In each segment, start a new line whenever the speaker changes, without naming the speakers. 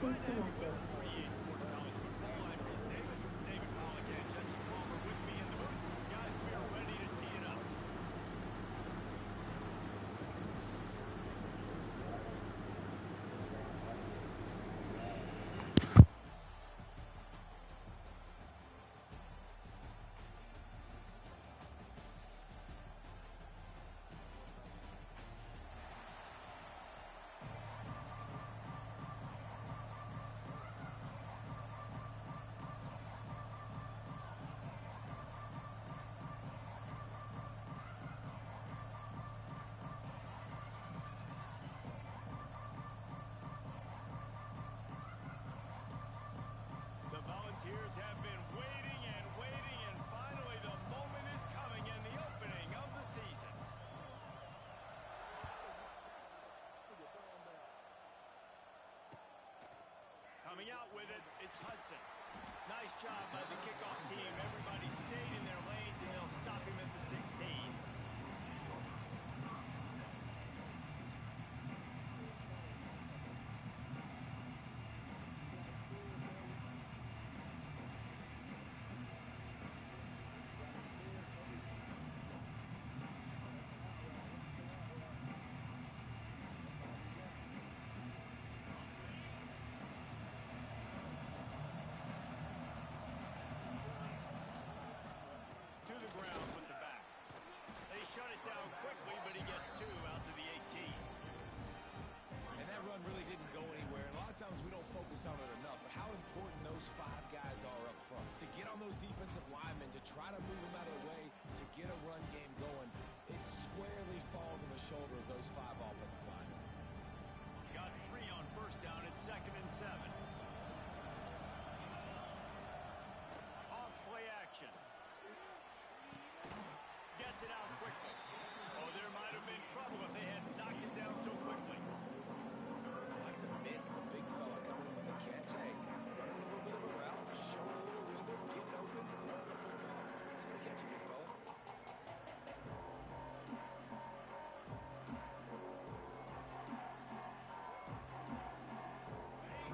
trying to have you with us for EA Sports College Football. I'm Reese Davis. David Pollock and Jesse Palmer with me in the booth. Guys, we are ready to tee it up. The Volunteers have been waiting and waiting, and finally the moment is coming in the opening of the season. Coming out with it, it's Hudson. Nice job by the kickoff team. Everybody stayed in their lanes, and they'll stop him at the 16. To the ground with the back. They shut it down quickly, but he gets two out to the 18.
And that run really didn't go anywhere. And a lot of times we don't focus on it enough, but how important those five guys are up front. To get on those defensive linemen, to try to move them out of the way, to get a run game going, it squarely falls on the shoulder of those five offensive linemen.
Got 3 on first down at 2nd and 7. Off play action. Gets it out quickly. Oh, there might have been trouble if they had knocked it down so quickly.
I like the mitts, the big fella coming in with the catch. Hey, running a little bit of a route, showing a little rhythm, getting open, throwing the football. Somebody catch a big fella.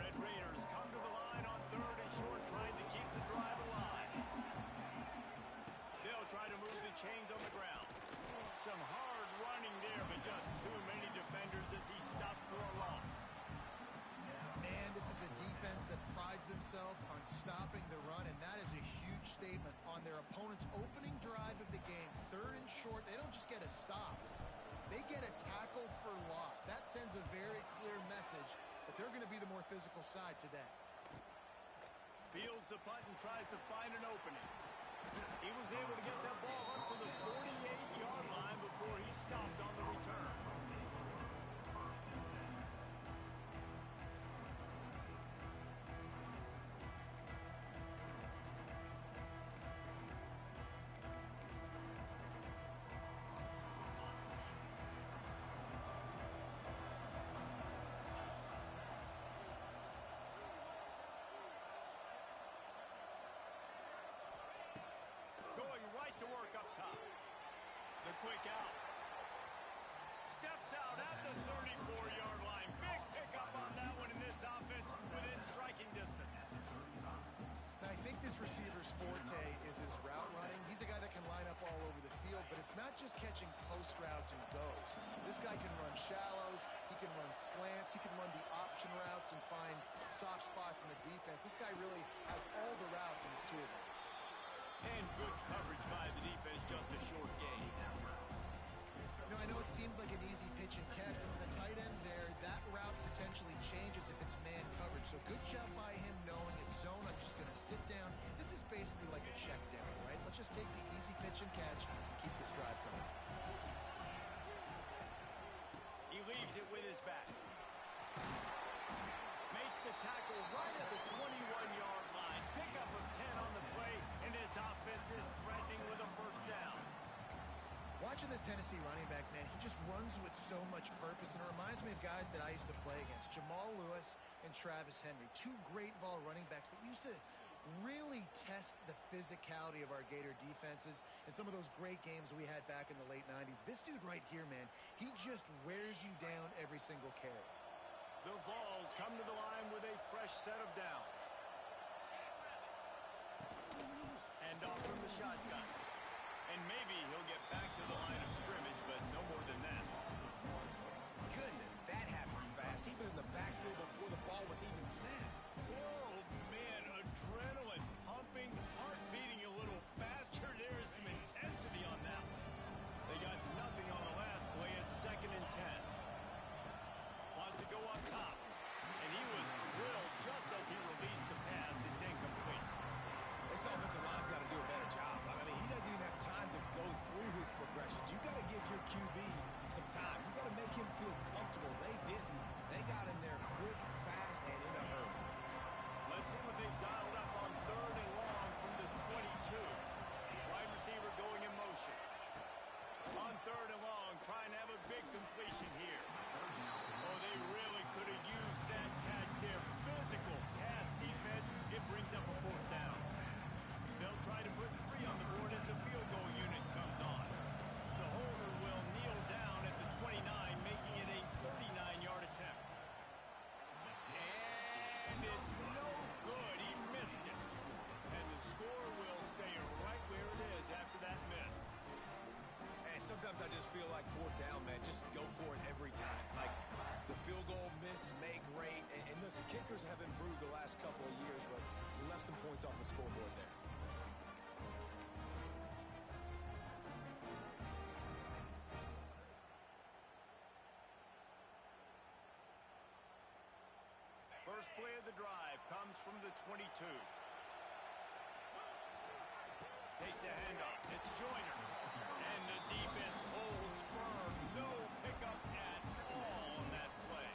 Red Raiders come to the line on 3rd and short, trying to keep the drive alive. They'll try to move the chains on the ground. Some hard running there, but just too many defenders as he stopped for a loss.
Man, this is a defense that prides themselves on stopping the run, and that is a huge statement on their opponent's opening drive of the game. 3rd and short, they don't just get a stop. They get a tackle for loss. That sends a very clear message that they're going to be the more physical side today.
Fields the punt and tries to find an opening. He was able to get that ball up to the 48-yard line before he stopped on the return. Going right to work up top. The quick out. Steps out at the 34-yard line. Big pickup on that one in this offense within striking distance.
Now, I think this receiver's forte is his route running. He's a guy that can line up all over the field, but it's not just catching post routes and goes. This guy can run shallows, he can run slants, he can run the option routes and find soft spots in the defense. This guy really has all the routes in his toolbox.
And good coverage by the defense, just a short gain.
You know, I know it seems like an easy pitch and catch, but for the tight end there, that route potentially changes if it's man coverage. So good job by him knowing it's zone. I'm just going to sit down. This is basically like a check down, right? Let's just take the easy pitch and catch and keep this drive going.
He leaves it with his back. Makes the tackle right at the 21-yard line. Pickup of 10 on the play, and this offense is threatening with a first down.
Watching this Tennessee running back, man, he just runs with so much purpose, and it reminds me of guys that I used to play against, Jamal Lewis and Travis Henry, 2 great ball running backs that used to really test the physicality of our Gator defenses in some of those great games we had back in the late 90s. This dude right here, man, he just wears you down every single carry.
The Vols come to the line with a fresh set of downs. And off from the shotgun. And maybe he'll get back to the line of scrimmage, but no more than that.
Goodness, that happened fast. He was in the backfield before the ball was even snapped.
Oh, man, adrenaline pumping, heart beating a little faster. There is some intensity on that one. They got nothing on the last play. It's 2nd and 10. Wants to go up top. And he was drilled just as he released the pass. It's incomplete.
This offensive line's got to do a better job. I mean, he doesn't even have time to go through his progressions. You got to give your QB some time. You got to make him feel comfortable. They didn't. They got in there quick, fast, and in a hurry.
Let's see what they've dialed up on 3rd and long from the 22. Wide receiver going in motion. On 3rd and long, trying to have a big completion here. Oh, they really could have used that catch there. Physical pass defense. It brings up a 4th down. They'll try to put 3 on the board as the field goal unit comes on. The holder will kneel down at the 29, making it a 39-yard attempt. And it's no good. He missed it. And the score will stay right where it is after that miss.
And sometimes I just feel like 4th down, man. Just go for it every time. Like the field goal miss, make rate. And listen, kickers have improved the last couple of years, but we left some points off the scoreboard there.
First play of the drive comes from the 22. Takes a handoff. It's Joyner. And the defense holds firm. No pickup at all on that play.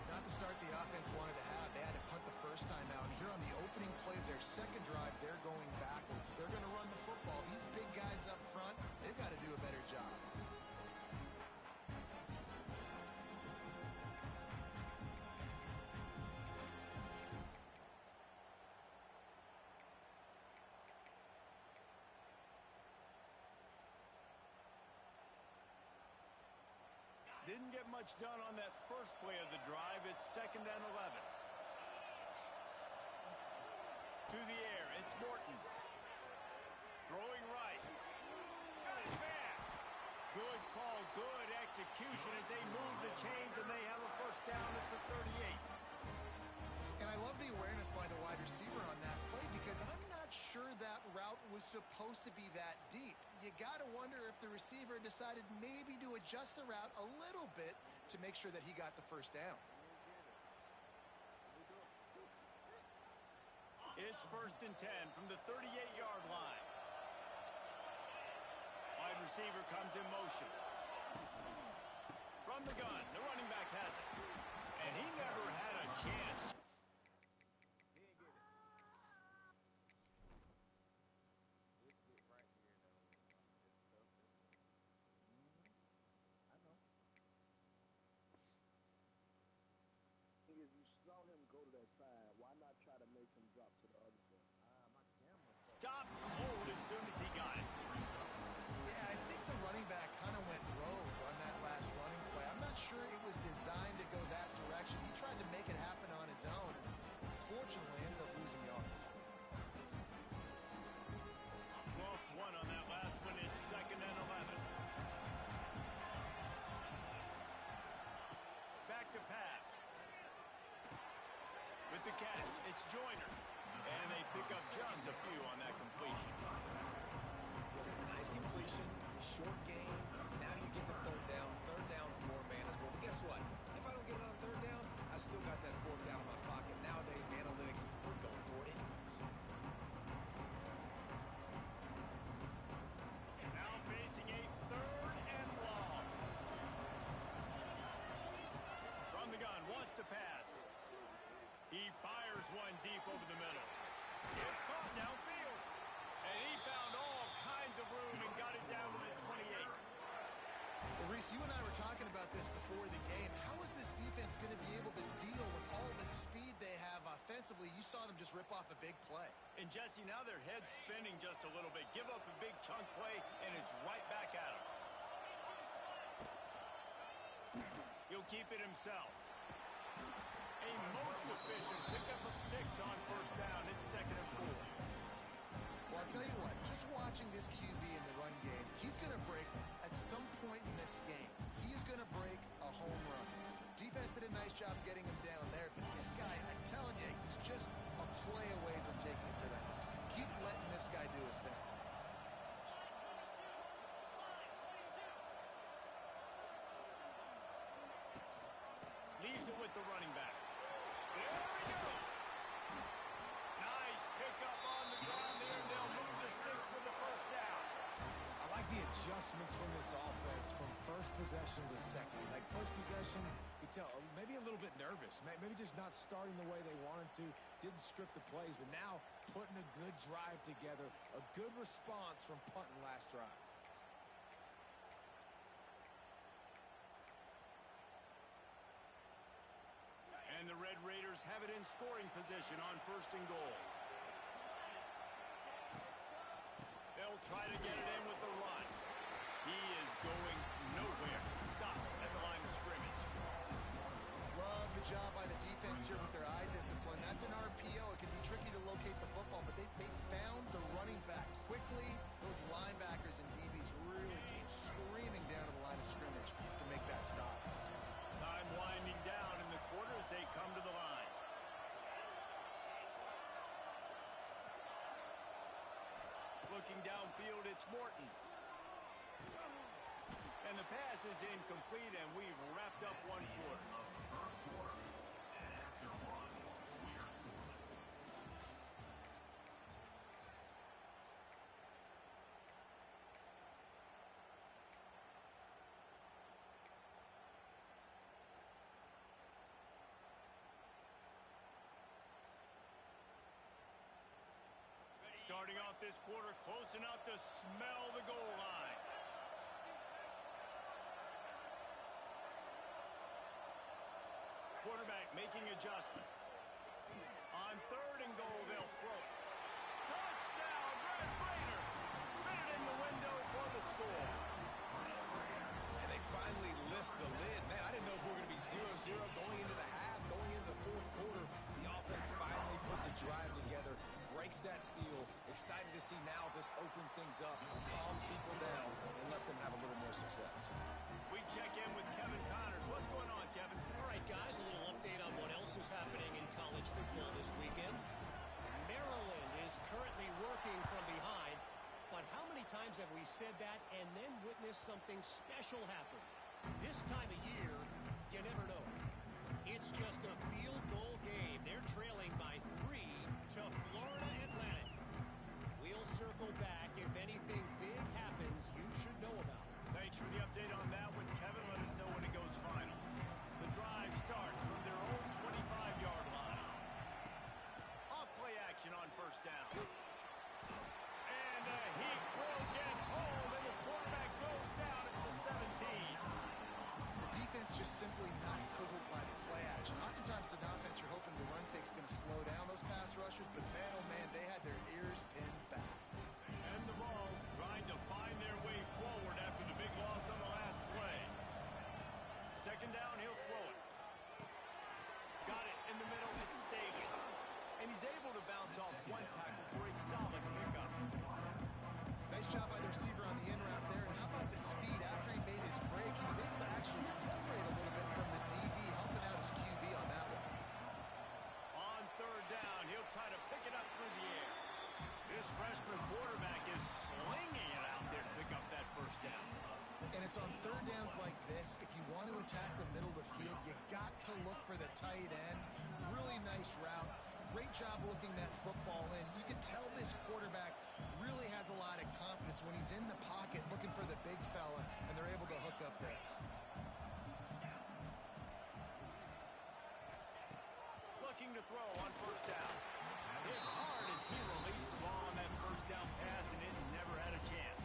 Not the start the offense wanted to have. They had to punt the first time out. And here on the opening play of their second drive, they're going backwards. If they're going to run the football, these big guys up front, they've got to do a better job.
Didn't get much done on that first play of the drive. It's 2nd and 11. To the air, it's Morton. Throwing right. Got his man. Good call, good execution as they move the chains, and they have a first down at the 38.
And I love the awareness by the wide receiver on that play because I'm not sure that route was supposed to be that deep. You got to wonder if the receiver decided maybe to adjust the route a little bit to make sure that he got the first down.
It's 1st and 10 from the 38-yard line. Wide receiver comes in motion. From the gun, the running back has it. And he never had a chance.
If you saw him go to that side, why not try to make him drop to the other side?
Stop cold as soon as he got it.
Yeah, I think the running back kind of went rogue on that last running play. I'm not sure it was designed to go that direction. He tried to make it happen on his own. Fortunately, ended up losing yards.
Lost 1 on that last one. It's 2nd and 11. Back to pass. With the catch, it's Joyner. And they pick up just a few on that completion.
Listen, nice completion, short game. Now you get to 3rd down. 3rd down's more manageable. But guess what? If I don't get it on 3rd down, I still got that 4th down in my pocket. Nowadays, analytics, we're going for it anyways.
Now facing a 3rd and long. From the gun, wants to pass. He fires one deep over the middle. It's caught downfield. And he found all kinds of room and got it down to the 28.
Well, Reese, you and I were talking about this before the game. How is this defense going to be able to deal with all the speed they have offensively? You saw them just rip off a big play.
And Jesse, now their head's spinning just a little bit. Give up a big chunk play, and it's right back at him. He'll keep it himself. A most efficient pickup of 6 on first down. It's 2nd and 4.
Well, I'll tell you what, just watching this QB in the run game, he's going to break at some point in this game. He's going to break a home run. Defense did a nice job getting him down there, but this guy, I'm telling you, he's just a play away from taking it to the house. Keep letting this guy do his thing.
Leaves it with the running back. There he goes. Nice pickup on the ground there, and they'll move the sticks with the first down.
I like the adjustments from this offense from first possession to second. Like first possession, you could tell maybe a little bit nervous. Maybe just not starting the way they wanted to. Didn't script the plays, but now putting a good drive together. A good response from punting last drive.
And the Red Raiders have it in scoring position on 1st and goal. They'll try to get it in with the run. He is going nowhere. Stop at the line of scrimmage.
Love the job by the defense here with their eye discipline. That's an RPO. It can be tricky to locate the football, but they found the running back quickly. Those linebackers and DBs really came screaming down to the line of scrimmage to make that stop.
Time winding down in the quarter as they come to the line. Looking downfield, it's Morton. And the pass is incomplete, and we've wrapped up 1 quarter. Starting off this quarter close enough to smell the goal line. Quarterback making adjustments. On 3rd and goal, they'll throw it. Touchdown, Red Raiders! Fit it in the window for the score.
And they finally lift the lid. Man, I didn't know if we were going to be 0-0 going into the half, going into the 4th quarter. The offense finally puts a drive together, breaks that seal. Excited to see now this opens things up, calms people down, and lets them have a little more success.
We check in with Kevin Connors. What's going on, Kevin?
All right, guys, a little update on what else is happening in college football this weekend. Maryland is currently working from behind, but how many times have we said that and then witnessed something special happen? This time of year, you never know. It's just a field goal game. They're trailing by 3 to Florida Atlantic. We'll circle back. If anything big happens, you should know about it.
Thanks for the update on that one, Kevin. Let us know when it goes final. The drive starts from their own 25-yard line. Off play action on first down. And he will get home, and the quarterback goes down at the 17.
The defense just simply not fooled by the play action. Oftentimes, an offense, you're hoping the run fake's going to slow down those pass rushers, but man, oh man, they had their ears pinned back.
And the Vols trying to find their way forward after the big loss on the last play. 2nd down, he'll throw it. Got it in the middle, it's Stagan. And he's able to bounce off 1 tackle for a solid pickup.
Nice job by the receiver on the in route there. And how about the speed after he made his break? He was able to actually separate a little bit from the DB, helping out his QB on that one.
On 3rd down, he'll try to pick it up through the air. This freshman quarterback is slinging it out there to pick up that first down.
And it's on 3rd downs like this. If you want to attack the middle of the field, you got to look for the tight end. Really nice route. Great job looking that football in. You can tell this quarterback really has a lot of confidence when he's in the pocket looking for the big fella, and they're able to hook up there.
Looking to throw on first down. Hit hard as he released the ball on that first down pass, and it never had a chance.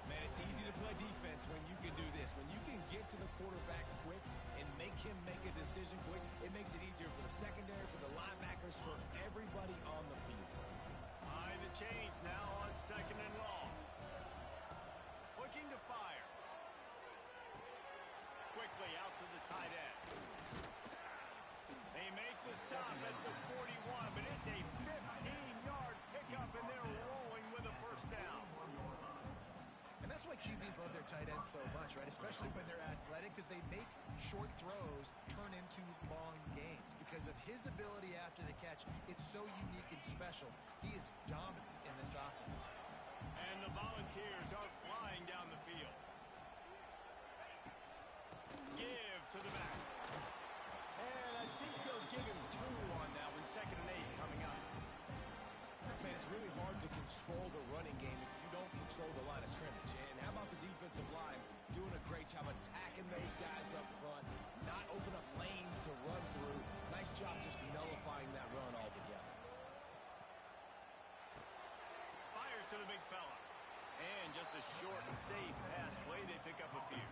Man, it's easy to play defense when you can do this. When you can get to the quarterback quick and make him make a decision quick, it makes it easier for the secondary, for the linebackers, for everybody on the field.
Behind the chains now on 2nd and long. Looking to fire. Quickly out to the tight end.
That's why QBs love their tight ends so much, right? Especially when they're athletic, because they make short throws turn into long gains. Because of his ability after the catch, it's so unique and special. He is dominant in this offense.
And the Volunteers are flying down the field. Give to the back. And I think they'll give him 2 on that one. 2nd and 8 coming up.
Man, it's really hard to control the running game if you don't control the line of scrimmage. And how about the defensive line doing a great job attacking those guys up front, not open up lanes to run through. Nice job just nullifying that run altogether.
Fires to the big fella. And just a short and safe pass play. They pick up a few.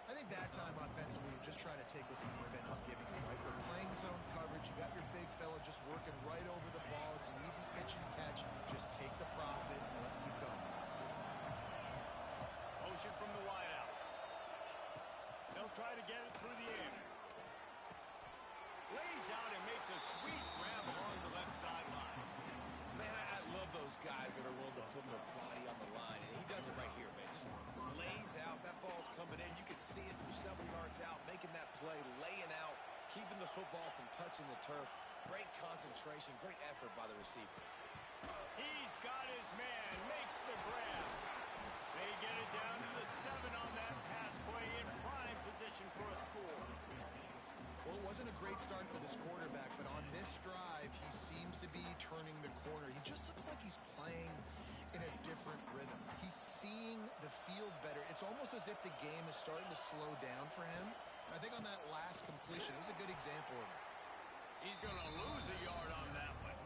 I think that time offensively, you're just trying to take what the defense is giving you, right? They're playing zone coverage. You got your big fella just working right over the ball. It's an easy pitch and catch. Just take the profit and let's keep going.
Motion from the wideout. They'll try to get it through the air. Lays out and makes a sweet grab along the left sideline.
Man, I love those guys that are willing to put their body on the line, and he does it right here, man. Just lays out. That ball's coming in. You can see it from several yards out, making that play, laying out, keeping the football from touching the turf. Great concentration, great effort by the receiver.
He's got his man, makes the grab. They get it down to the 7 on that pass play, in prime position for a score.
Well, it wasn't a great start for this quarterback, but on this drive, he seems to be turning the corner. He just looks like he's playing in a different rhythm. He's seeing the field better. It's almost as if the game is starting to slow down for him. I think on that last completion, it was a good example of that.
He's going to lose a yard on that one.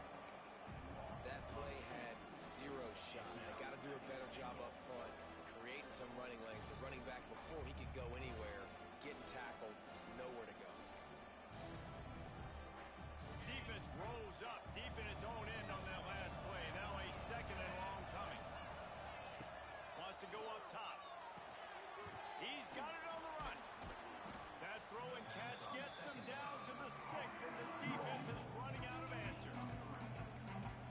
That play had 0 shot. They got to do a better job up front, creating some running lanes. The running back before he could go anywhere, getting tackled, nowhere to go.
Defense rolls up deep in its own end on that last play. Now a 2nd and long coming. Wants to go up top. He's got it on the run. That throw and catch gets them down to the 6, and the defense is running out of answers.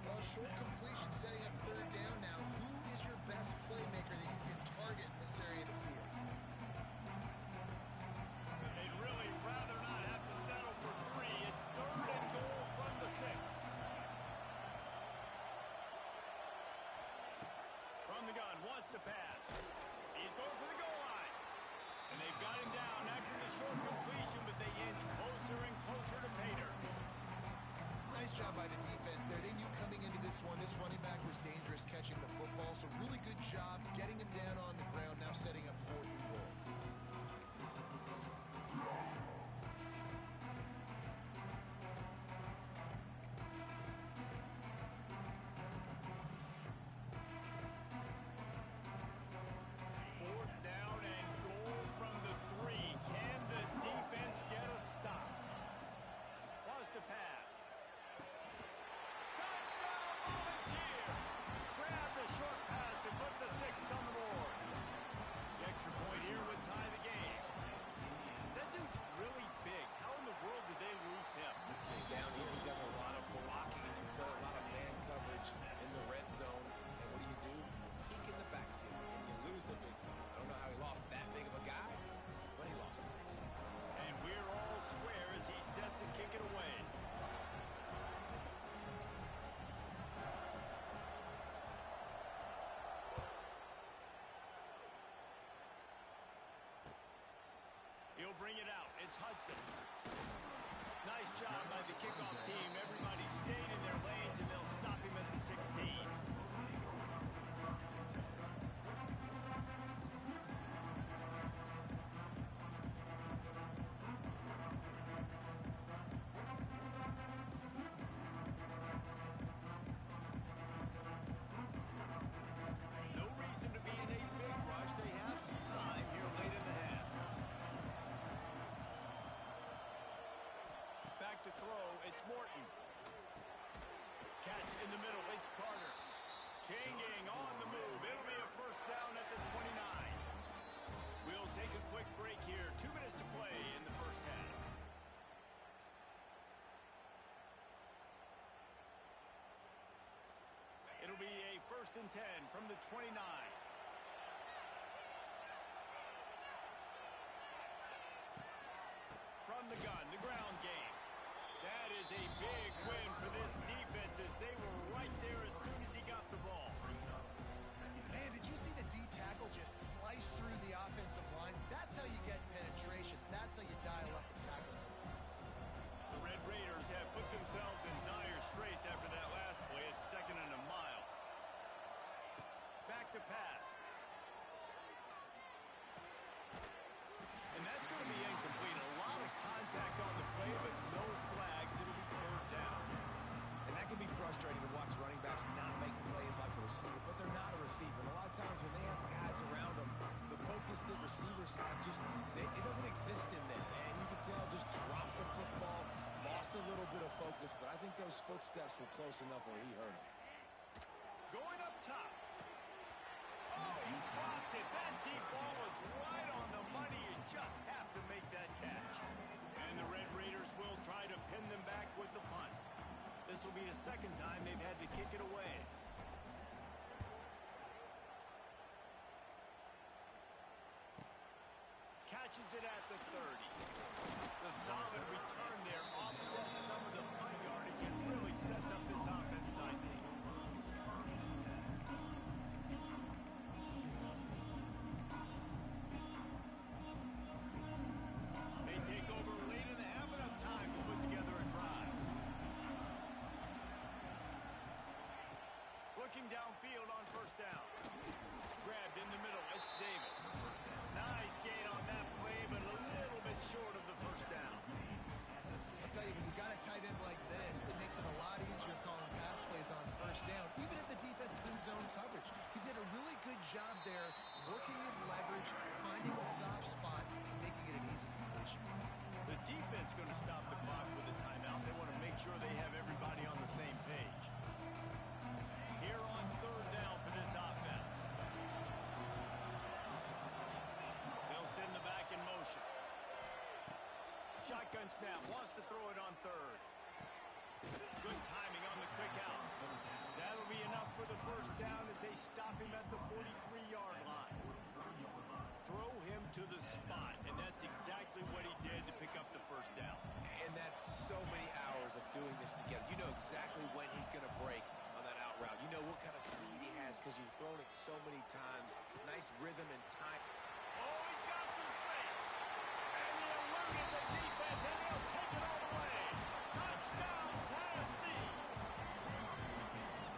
Well, short completion setting up 3rd down now. Who is your best playmaker that you can target in this area of the field?
They'd really rather not have to settle for 3. It's 3rd and goal from the 6. From the gun, wants to pass. He's going for the goal line. And they've got him down after the short completion, but they inch closer and closer to pay dirt.
Nice job by the defense there. They knew coming into this one, this running back was dangerous catching the football, so really good job getting him down on the ground, now setting up 4th and goal.
He'll bring it out. It's Hudson. Nice job by the kickoff team. Everybody stayed in their lanes, and they'll stop him at the 16. No reason to be in a big rush. They have some time here late in the half. Back to throw, it's Morton. Catch in the middle, it's Carter. Chain gang on the move. It'll be a 1st down at the 29. We'll take a quick break here. 2 minutes to play in the 1st half. It'll be a 1st and 10 from the 29. from the gun, the ground game. That is a big win for this defense as they were right there as soon as he got the ball.
Man, did you see the D tackle just slice through the offensive line? That's how you get penetration. That's how you dial up the tackle for points.
The Red Raiders have put themselves in dire straits after that last play. It's 2nd and a mile. Back to pass. And that's going to be incomplete. A lot of contact on the play, but no flags. It'll be 3rd down.
And that can be frustrating to watch running backs not make plays like a receiver, but they're not a receiver. And a lot of times when they have guys around them, the focus that receivers have it doesn't exist in them. And you can tell just dropped the football, lost a little bit of focus, but I think those footsteps were close enough where he heard him.
Going up top. Oh, he dropped it. That deep ball was right on the money. You just have to make that catch. And the Red Raiders will try to pin them back with the punt. This will be the 2nd time they've had to kick it away. Catches it at the 30. The solid return there offsets some of the punt yardage and really sets up this offense nicely. They take over late in the half, enough time to put together a drive. Looking downfield on 1st down. Grabbed in the middle. It's Davis. Nice gain on that play, but a little bit short of the 1st down.
I'll tell you, when you got a tight end like this, it makes it a lot easier calling pass plays on 1st down, even if the defense is in zone coverage. He did a really good job there, working his leverage, finding the soft spot, and making it an easy completion.
The defense going to stop the clock with a timeout. They want to make sure they have everybody on the same page. Here on 3rd down for this offense. They'll send the back in motion. Shotgun snap, wants to throw it on 3rd. Good timing on the quick out. That'll be enough for the 1st down as they stop him at the 43-yard line. Throw him to the spot, and that's exactly what he did to pick up the 1st down.
And that's so many hours of doing this together. You know exactly when he's going to break on that out route. You know what kind of speed he has because you've thrown it so many times. Nice rhythm and time.
Oh, he's got some space. And he eluded the defense, and he'll take it all the way. Touchdown, Tennessee.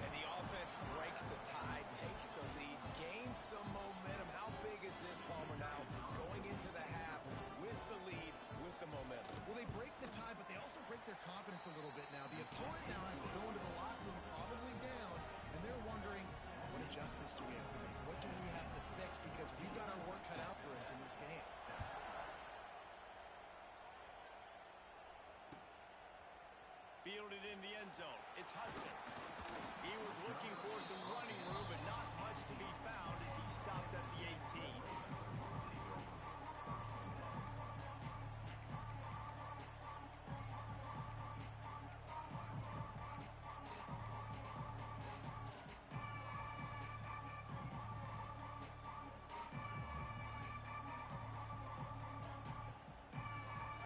And the offense breaks the tie, takes the lead, gains some momentum. How big is this, Palmer, now going into the half with the lead, with the momentum?
Well, they break the tie, but they also break their confidence a little bit now. The opponent now has to go into the locker room probably down, and they're wondering, what adjustments do we have to make? What do we have to fix? Because we've got our work cut out for us in this game.
Fielded in the end zone. It's Hudson. He was looking for some running room, but not much to be found as he stopped at the 18.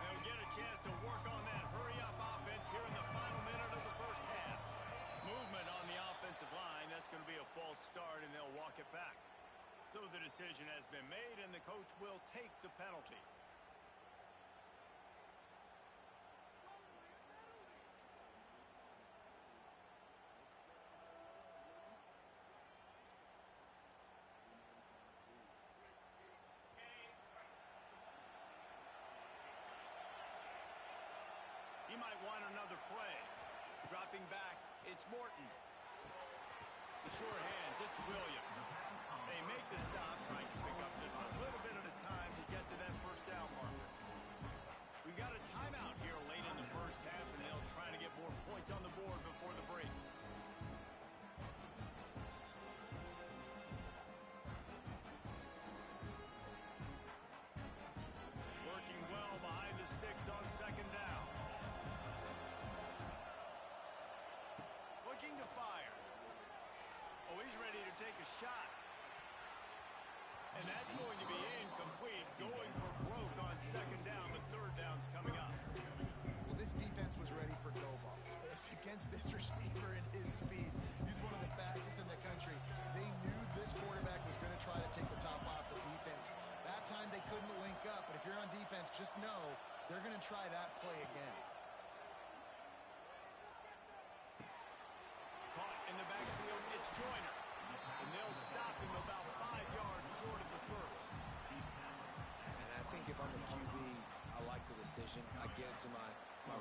They'll get a chance to work on that hurry-up offense here in the final minute of the 1st half. Movement on the offensive line. That's going to be a false start, and they'll walk it back. So the decision has been made, and the coach will take the penalty. He might want another play. Dropping back, it's Morton. The sure hands, it's Williams. They make the stop, trying to pick up just a little bit at a time to get to that 1st down marker. We've got a timeout here late in the 1st half, and they'll try to get more points on the board before the break. Working well behind the sticks on 2nd down. Looking to fire. Oh, he's ready to take a shot. And that's going to be incomplete. Going for broke on 2nd down, but 3rd down's coming up.
go balls. It's against this receiver and his speed. He's one of the fastest in the country. They knew this quarterback was going to try to take the top off the defense. That time they couldn't link up, but if you're on defense, just know they're going to try that play again.
Caught in the backfield, it's Joyner. And they'll stop him about 5 yards short of the first.
And I think if I'm a QB, I like the decision. I get it to my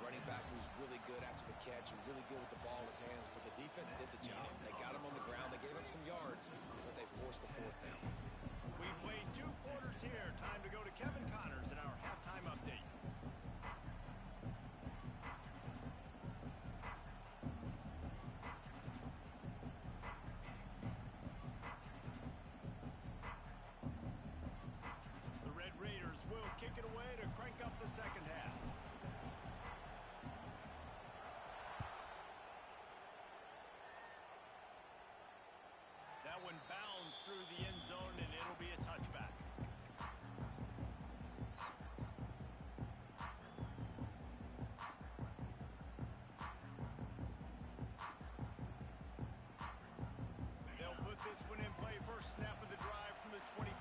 running back who's really good after the catch and really good with the ball in his hands, but the defense did the job. They got him on the ground. They gave him some yards, but they forced the fourth down.
We've played 2 quarters here. Time to go to Kevin Connors in our halftime update. The Red Raiders will kick it away to crank up the second half. That one bounds through the end zone, and it'll be a touchback. They'll put this one in play. First snap of the drive from the 25.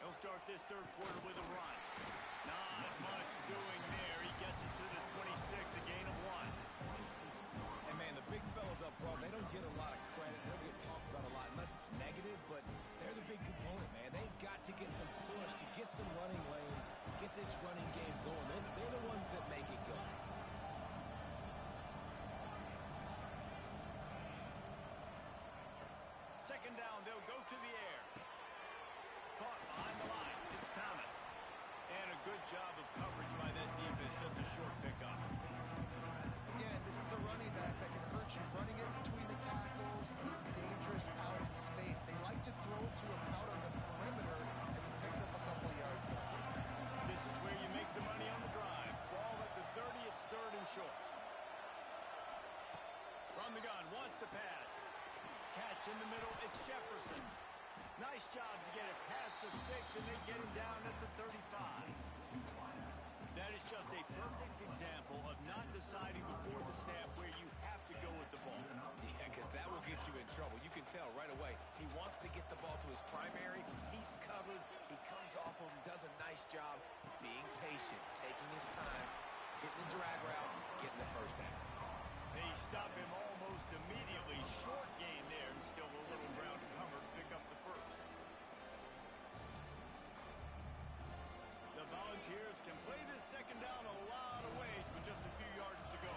He'll start this third quarter with a run. Not much doing there. He gets it to the 26, a gain of 1.
And, man, the big fellas up front, they don't get a lot of credit. They don't get talked about a lot unless it's negative, but they're the big component, man. They've got to get some push, to get some running lanes, get this running game going. They're the ones that make it go.
Second down, they'll go to the air. Caught behind the line. It's Thomas. And a good job of coverage by that defense. Just a short pickup.
Again, this is a running back that can hurt you. Running it between the tackles, he's dangerous out in space. They like to throw to him out on the perimeter as he picks up a couple yards there.
This is where you make the money on the drive. Ball at the 30, it's third and short. From the gun, wants to pass. Catch in the middle, it's Jefferson. Nice job to get it past the sticks, and they get him down at the 35. That is just a perfect example of not deciding before the snap where you have to go with the ball.
Yeah, because that will get you in trouble. You can tell right away. He wants to get the ball to his primary. He's covered. He comes off of him, does a nice job being patient, taking his time, hitting the drag route, getting the first down.
They stop him almost immediately. Short gain there, and still a little ground to cover to pick up the first. The Volunteers can play this second down a lot of ways with just a few yards to go.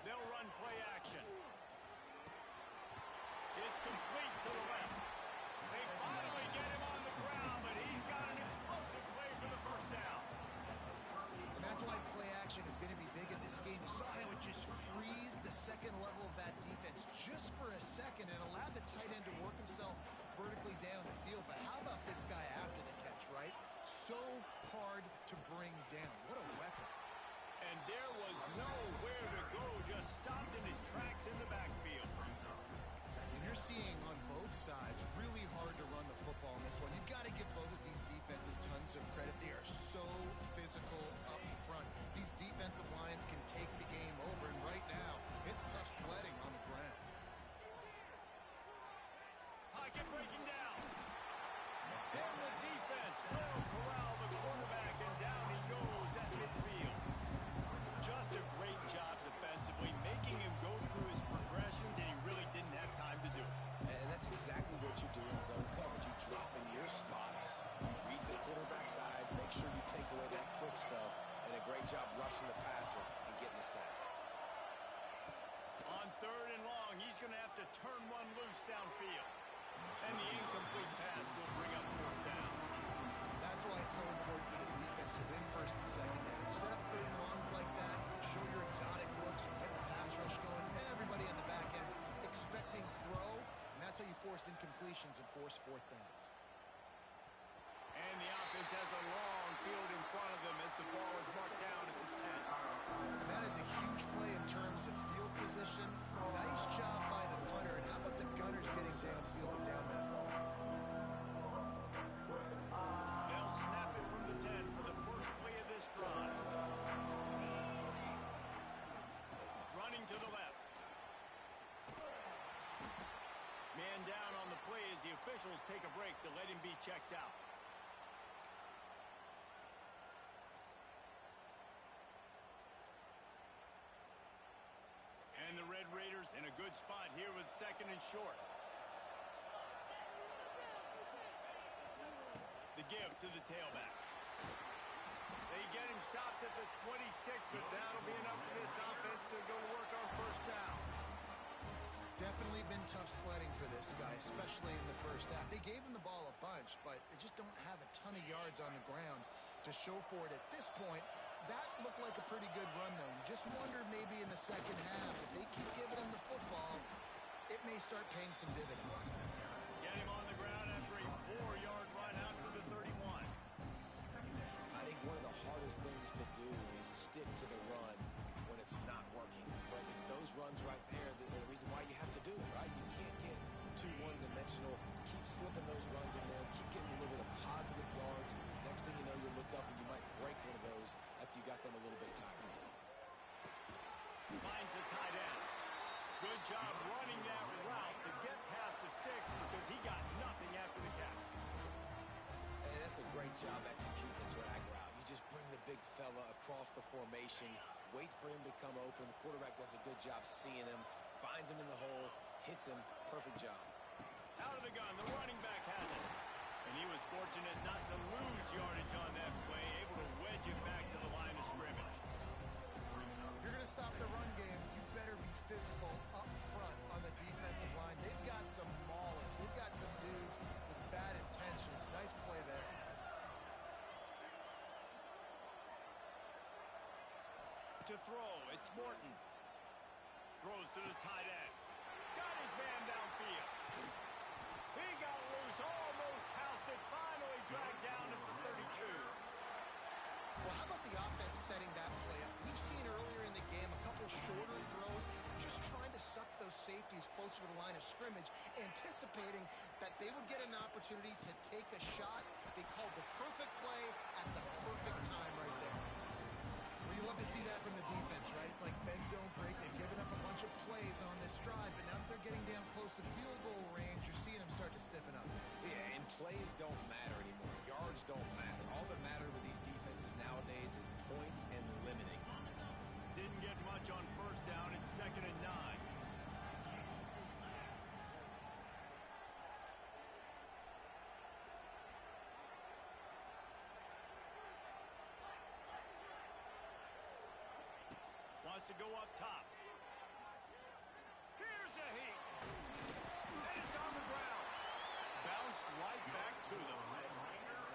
They'll run play action. It's complete to the left. They finally get him on the ground, but he's got an explosive play for the first down.
And that's why play action is going to be big in this game. You saw how it just frees the second level of that defense just for a second and allowed the tight end to work himself vertically down the field. But how about this guy after the catch, right? So hard to bring down. What a weapon.
And there was nowhere to go, just stopped in his tracks in the backfield.
And you're seeing on both sides really hard to run the football in this one. You've got to give both of these defenses tons of credit. They are so physical up front. These defensive lines can take the game over, and right now, it's tough sledding on the ground.
Pocket breaking down. And the defense will corral the quarterback, and down he goes at midfield. Just a great job defensively, making him go through his progressions, and he really didn't have time to do it.
And that's exactly what you do in zone coverage. You drop in your spots, you read the quarterback's eyes, make sure you take away that quick stuff, and a great job rushing the passer and getting the sack.
On third and long, he's going to have to turn one loose downfield. And the incomplete pass will bring up fourth down.
That's why it's so important for this defense to win first and second down. You set up third and longs like that, you can show your exotic looks, you get the pass rush going, everybody on the back end expecting throw, and that's how you force incompletions and force fourth downs.
And the offense has a long field in front of them as the ball is marked down at the 10.
And that is a huge play in terms of field position. Nice job by the punter, and how about the Gunners getting downfield and down that ball?
They'll snap it from the 10 for the first one down on the play as the officials take a break to let him be checked out. And the Red Raiders in a good spot here with 2nd and short. The give to the tailback. They get him stopped at the 26, but that'll be enough for this offense to go to work on 1st down.
Definitely been tough sledding for this guy, especially in the first half. They gave him the ball a bunch, but they just don't have a ton of yards on the ground to show for it at this point. That looked like a pretty good run, though. You just wonder maybe in the second half, if they keep giving him the football, it may start paying some dividends.
Get him on the ground after a 4-yard run out to the 31.
I think one of the hardest things to do is stick to the run when it's not working. But it's those runs right there that are the reason why you have to do it, right? You can't get too one-dimensional. Keep slipping those runs in there. Keep getting a little bit of positive yards. Next thing you know, you look up and you might break one of those after you got them a little bit tired.
Finds the tight end. Good job running that route to get past the sticks because he got nothing after the catch.
And that's a great job executing the drag route. You just bring the big fella across the formation, wait for him to come open. The quarterback does a good job seeing him, finds him in the hole, hits him. Perfect job.
Out of the gun, the running back has it. And he was fortunate not to lose yardage on that play, able to wedge it back to the line of scrimmage.
If you're going to stop the run game, you better be physical up front on the defensive line. They've got some maulers. They've got some dudes with bad intentions. Nice play there.
To throw, it's Morton. Throws to the tight end. Got his man downfield. He got loose, almost housed it, finally dragged down at the 32.
Well, how about the offense setting that play up? We've seen earlier in the game a couple shorter throws, just trying to suck those safeties closer to the line of scrimmage, anticipating that they would get an opportunity to take a shot. They called the perfect play at the perfect time right there. Well, you love to see that from the defense, right? It's like bend, don't break. They've given up a bunch of plays on this drive, but now that they're getting down close to field goal range, you're seeing them start to stiffen up.
Yeah, and plays don't matter anymore. Yards don't matter. All that matter with these defenses nowadays is points and limiting.
Didn't get much on 1st down. It's 2nd and 9. Wants to go up top. Here's a heat. And it's on the ground. Bounced right back to them.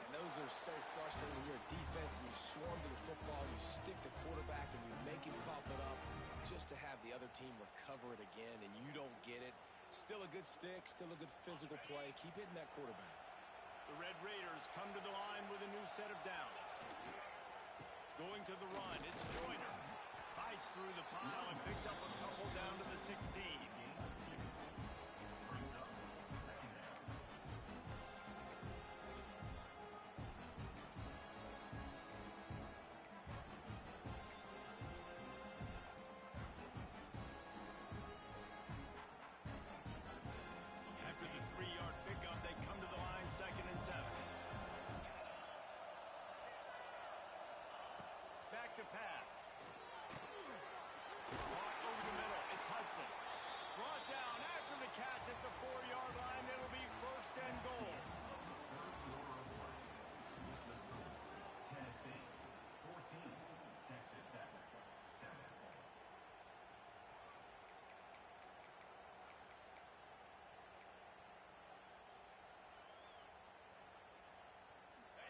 And those are so frustrating when you're a defense and you swarm to the football, you stick the quarterback and you make him cough it up just to have the other team recover it again and you don't get it. Still a good stick, still a good physical play. Keep hitting that quarterback.
The Red Raiders come to the line with a new set of downs. Going to the run, it's Joyner. Fights through the pile and picks up a couple down to the 16. After the 3-yard pickup, they come to the line 2nd and 7. Back to pass. Brought over the middle. It's Hudson. Brought down after the catch at the 4-yard line. It'll be 1st and goal.
Tennessee 14, Texas Tech 7.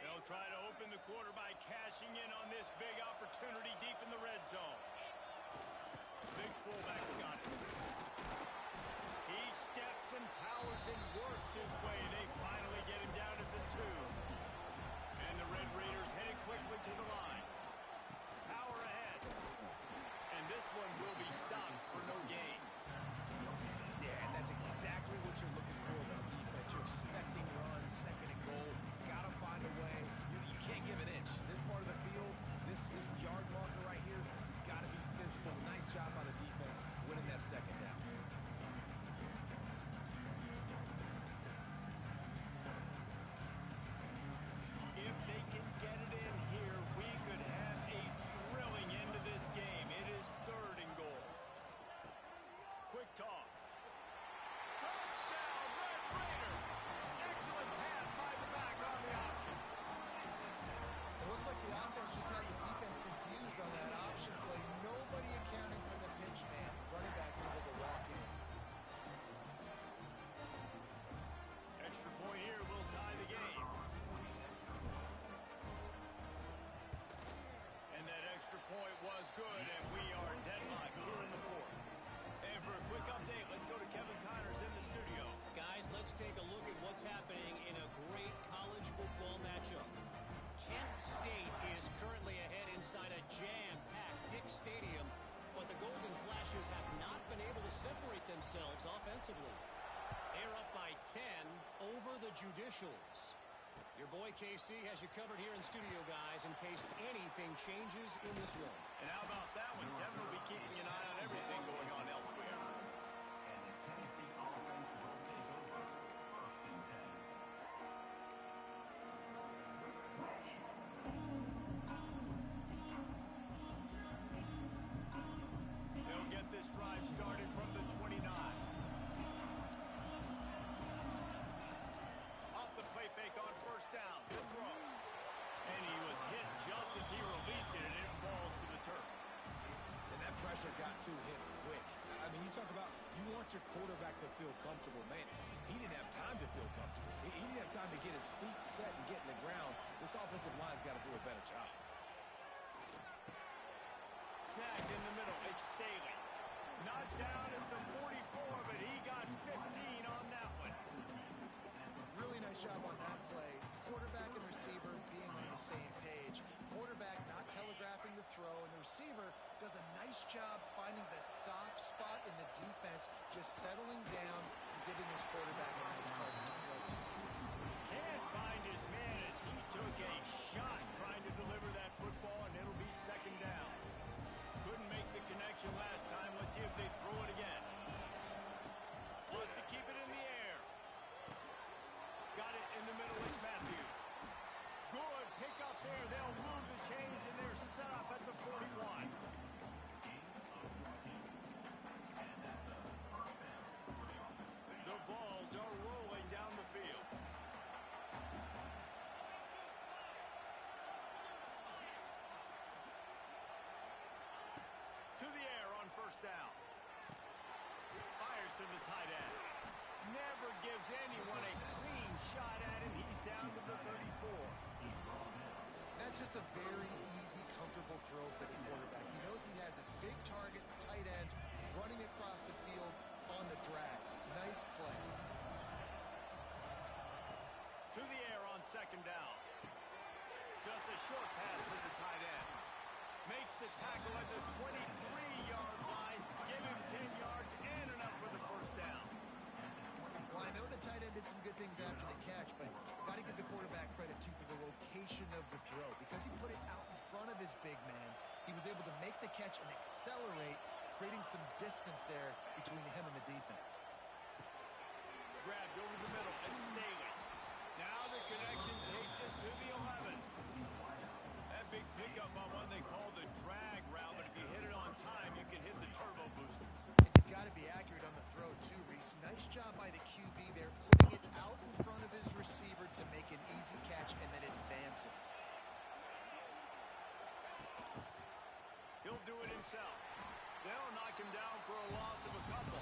They'll try to open the quarter by cashing in on this big opportunity deep in the red zone. Big fullback's got it. He steps and powers and works his way. They finally get him down at the 2. And the Red Raiders headed quickly to the line. Power ahead. And this one will be stopped for no gain.
Yeah, and that's exactly what you're looking for from the defense. You're expecting runs, 2nd and goal. Got to find a way. You can't give an inch. This part of the field, this yard marker right here, got to be physical. Nice job by the defense winning that 2nd down.
take a look at what's happening in a great college football matchup. Kent State is currently ahead inside a jam-packed Dick Stadium, but the Golden Flashes have not been able to separate themselves offensively. They're up by 10 over the Judicials. Your boy KC has you covered here in studio, guys, in case anything changes in this one.
And how about that one? Kevin will be keeping an eye on everything going on elsewhere.
And the Tennessee offense will take over. 1st and 10.
They'll get this drive started from the 29. Off the play fake on 1st down. Good throw. And he was hit just as he released it, and it falls to the turf.
And that pressure got to him quick. I mean, you talk about you want your quarterback to feel comfortable. Man, he didn't have time to feel comfortable. He didn't have time to get his feet set and get in the ground. This offensive line's got to do a better job.
Snagged in the middle. It's Staley. Not down at the 44, but he got 15 on that one.
Really nice job on that play. Quarterback and receiver being on the same page. Quarterback not telegraphing the throw, and the receiver does a nice job finding the soft spot in the defense, just settling down and giving his quarterback a nice target to throw to.
Can't find his man as he took a shot trying to deliver that football, and it'll be 2nd down. Couldn't make the connection last time. Let's see if they throw it again. Wants to keep it in the air. Got it in the middle. It's Matthews. Good pick up there. They'll move the chains, and they're set up at the 41. The Vols are rolling down the field. To the air on 1st down. Fires to the tight end. Never gives anyone a clean shot at him. He's down to the 34.
That's just a very easy, comfortable throw for the quarterback. He knows he has his big target, tight end, running across the field on the drag. Nice play.
To the air on 2nd down. Just a short pass to the tight end. Makes the tackle at the 23-yard line. Give him 10 yards and enough for the 1st down.
Well, I know the tight end did some good things after the catch, but got to give the quarterback credit, too, for the location of the throw. Because he put it out in front of his big man, he was able to make the catch and accelerate, creating some distance there between him and the defense.
Grabbed over the middle. It's Staley. Now the connection takes it to the 11. That big pickup on one they call the drag route, but if you hit it on time, you can hit the turbo booster.
You've got to be accurate on the throw, too, Reese. Nice job by the QB there, putting it out in front of his receiver to make an easy catch and then advance it.
He'll do it himself. They'll knock him down for a loss of a couple.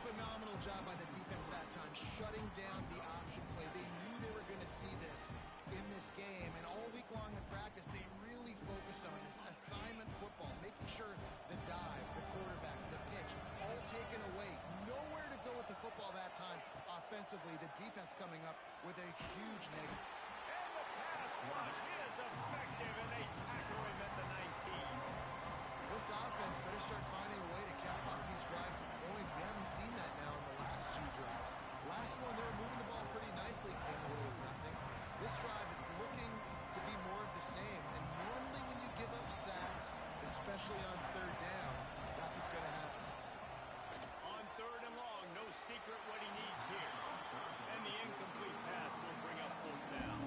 Phenomenal job by the defense that time, shutting down the option play. They knew they were going to see this in this game, and all week long in practice, they really focused on this assignment football, making sure the dive, the quarterback, the pitch, all taken away. Nowhere to go with the football that time. Offensively, the defense coming up with a huge negative.
And the pass rush is effective, and they tackle him at the 19.
This offense better start finding a way to cap off these drives with points. We haven't seen that now in the last 2 drives. Last one, they were moving the ball pretty nicely, came away with nothing. This drive, it's looking to be more of the same. And normally when you give up sacks, especially on 3rd down, that's what's going to happen.
On 3rd and long, no secret what he needs here. And the incomplete pass will bring up 4th down.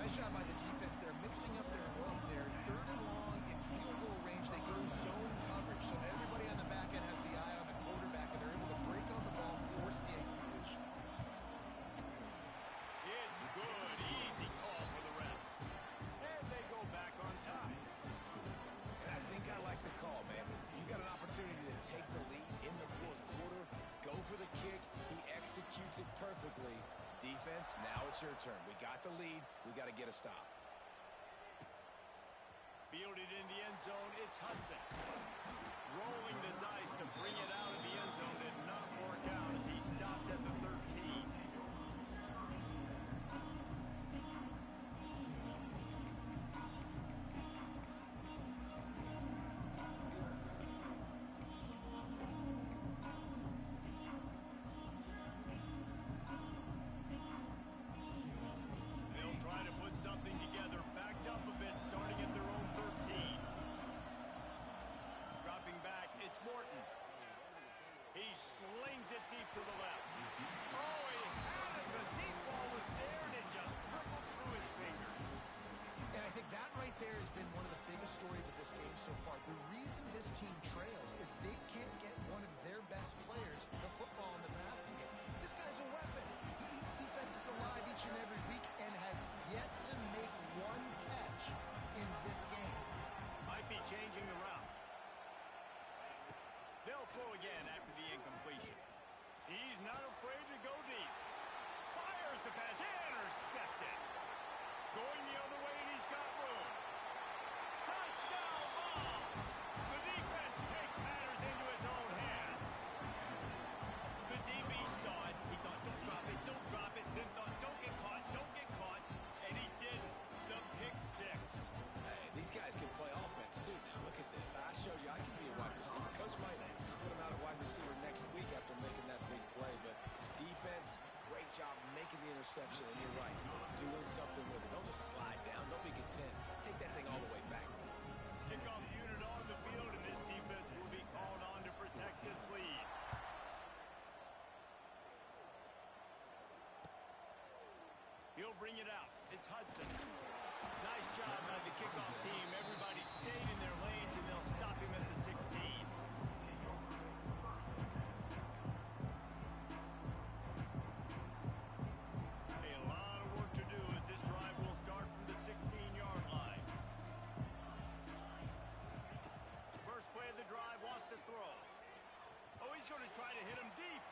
Nice job by the defense. They're mixing up their look. They're 3rd and long in field goal range. They go zone coverage. So everybody on the back end has the eye on the quarterback, and they're able to break on the ball, force the incompletion.
It's good. Easy call for the refs. And they go back on time.
And I think I like the call, man. You got an opportunity to take the lead in the 4th quarter. Go for the kick. He executes it perfectly. Defense, now it's your turn. We got the lead. We got to get a stop.
Fielded in the end zone, it's Hudson. Rolling the dice to bring it out of the end zone did not work out as he stopped at the slings it deep to the left. Oh, he had it. The deep ball was there, and it just trickled through his fingers.
And I think that right there has been one of the biggest stories of this game so far. The reason this team trails is they can't get one of their best players the football in the passing game. This guy's a weapon. He eats defenses alive each and every week and has yet to make one catch in this game.
Might be changing the route. They'll throw again after the incompletion. He's not afraid to go deep. Fires the pass. Intercepted. Going the other way, and he's got room. Touchdown ball. The defense takes matters into its own hands. The DB saw it. He thought, don't drop it. Then thought, don't get caught. And he didn't. The pick six.
Hey, these guys can play offense, too. Now, look at this. I showed you I can be a wide receiver. Coach might split him out at wide receiver next week after making that big play. But defense, great job making the interception. And you're right, doing something with it. Don't just slide down. Don't be content. Take that thing all the way back.
Kickoff unit on the field, and this defense will be called on to protect this lead. He'll bring it out. It's Hudson. Nice job by the kickoff team. Everybody stayed in their lanes, and they'll stop him at the 16. A lot of work to do as this drive will start from the 16-yard line. First play of the drive, wants to throw. Oh, he's going to try to hit him deep.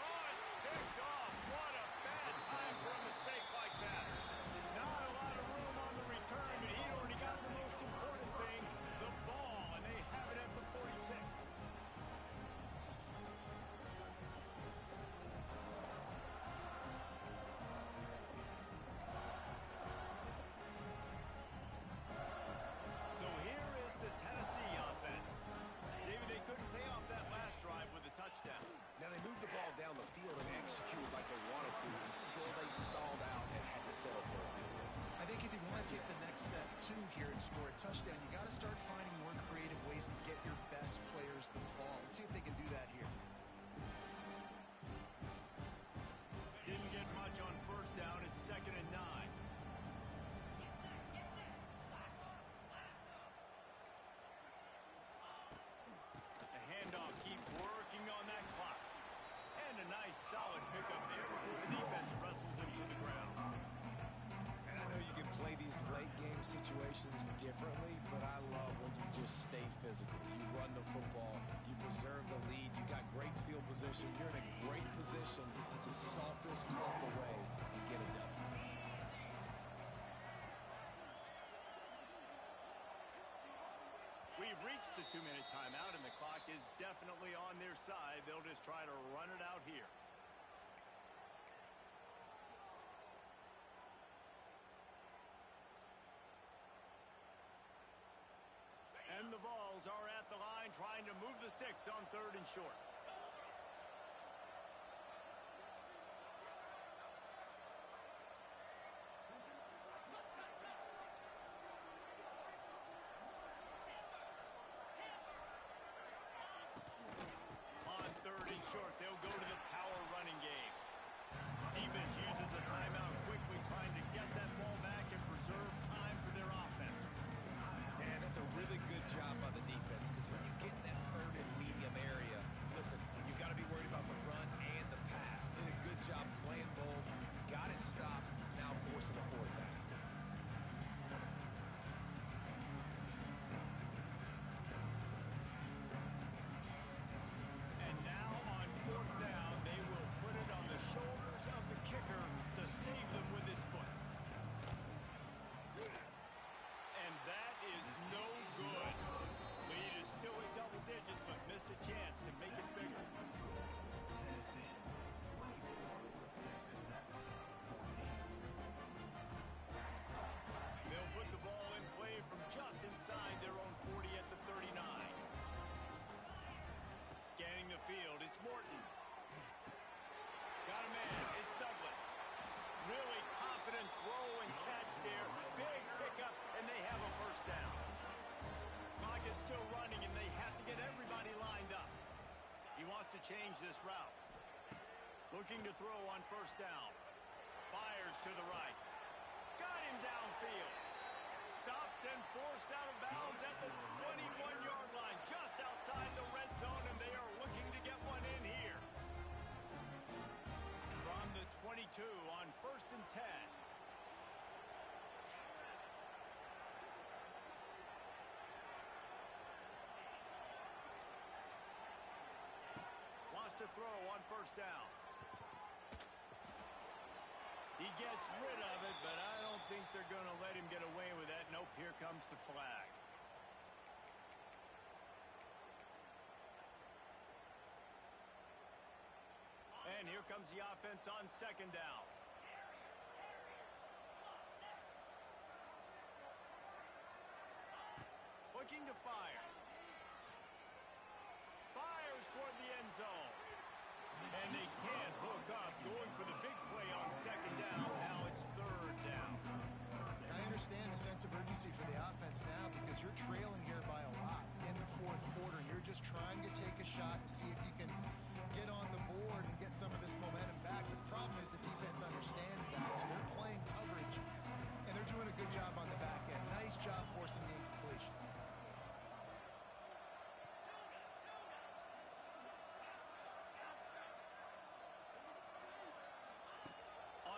Oh, it's picked off. What a bad time for a mistake like that. Not a lot of room on the return, but he'd already got the most important thing, the ball, and they have it at the 46. So here is the Tennessee offense. David, they couldn't pay off that last drive with a touchdown.
Now, they moved the ball down the field and executed like they wanted to until they stalled out and had to settle for a field goal.
I think if you want to take the next step, too, here and score a touchdown, you got to start finding more creative ways to get your best players the ball. Let's see if they can do that here.
Didn't get much on first down. It's 2nd and 9. A handoff, keep working on that clock. And a nice solid pickup there before the defense wrestles him to the ground.
And I know you can play these late game situations differently, but I love when you just stay physical. You run the football, you preserve the lead, you got great field position, you're in a great position to salt this clock away and get it done.
We've reached the 2-minute timeout, and the clock is definitely on their side. They'll just try to run it out here. And the Vols are at the line trying to move the sticks on 3rd and short. On 3rd and short, they'll go to the power running game. Defense uses a timeout quickly, trying to get that ball back and preserve time for their offense.
And that's a really good job by the defense, because when you get in that 3rd and medium area, listen, you got to be worried about the run and the pass. Did a good job playing both, got it stopped, now forcing a 4th down.
And now on 4th down, they will put it on the shoulders of the kicker to save them with his foot. And that is no good. Lead is still change this route. Looking to throw on first down. Fires to the right. Got him downfield. Stopped and forced out of bounds at the 21-yard line, just outside the red zone, and they are looking to get one in here. From the 22 on first and 10. Wants to throw on first down. He gets rid of it, but I don't think they're going to let him get away with that. Nope, here comes the flag. And here comes the offense on second down. Looking to fire. Fires toward the end zone. And they can't hook up. Going for the big play on second down. Now it's third down.
I understand the sense of urgency for the offense now because you're trailing here by a lot in the fourth quarter. And you're just trying to take a shot to see if you can get on the board and get some of this momentum back. But the problem is the defense understands that. So they're playing coverage, and they're doing a good job on the back end. Nice job forcing the incompletion.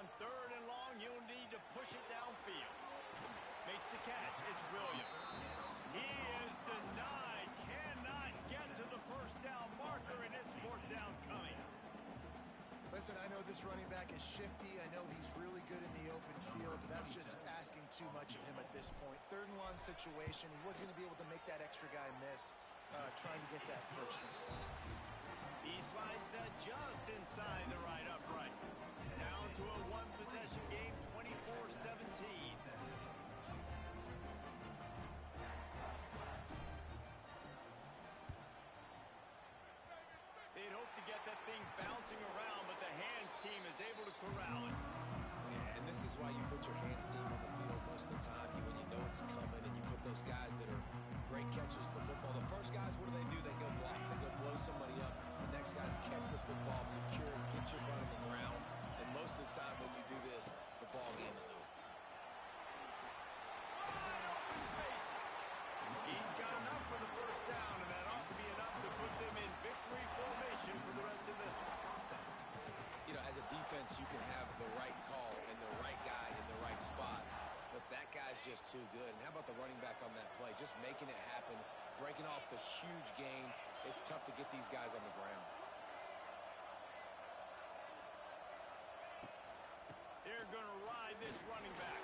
On third and long, you'll need to push it downfield. Makes the catch. It's Williams. He is denied. Cannot get to the first down marker, and it's fourth down coming.
Listen, I know this running back is shifty. I know he's really good in the open field, but that's just asking too much of him at this point. Third and long situation. He wasn't going to be able to make that extra guy miss trying to get that first one.
He slides that just inside the right upright. Down to a one-possession game, 24-17. They'd hope to get that thing bouncing around, but the hands team is able to corral it.
Yeah, and this is why you put your hands team on the field most of the time. When you know it's coming and you put those guys that are great catchers of the football. The first guys, what do? They go block. They go blow somebody up. The next guys catch the football, secure it, get your butt on the ground. And most of the time when you do this, the ball game is over.
Wide open spaces. He's got enough for the first down, and that ought to be enough to put them in victory formation for the rest of this one.
You know, as a defense, you can have the right call and the right guy in the right spot. But that guy's just too good. And how about the running back on that play? Just making it happen, breaking off the huge gain. It's tough to get these guys on the ground.
They're going to ride this running back.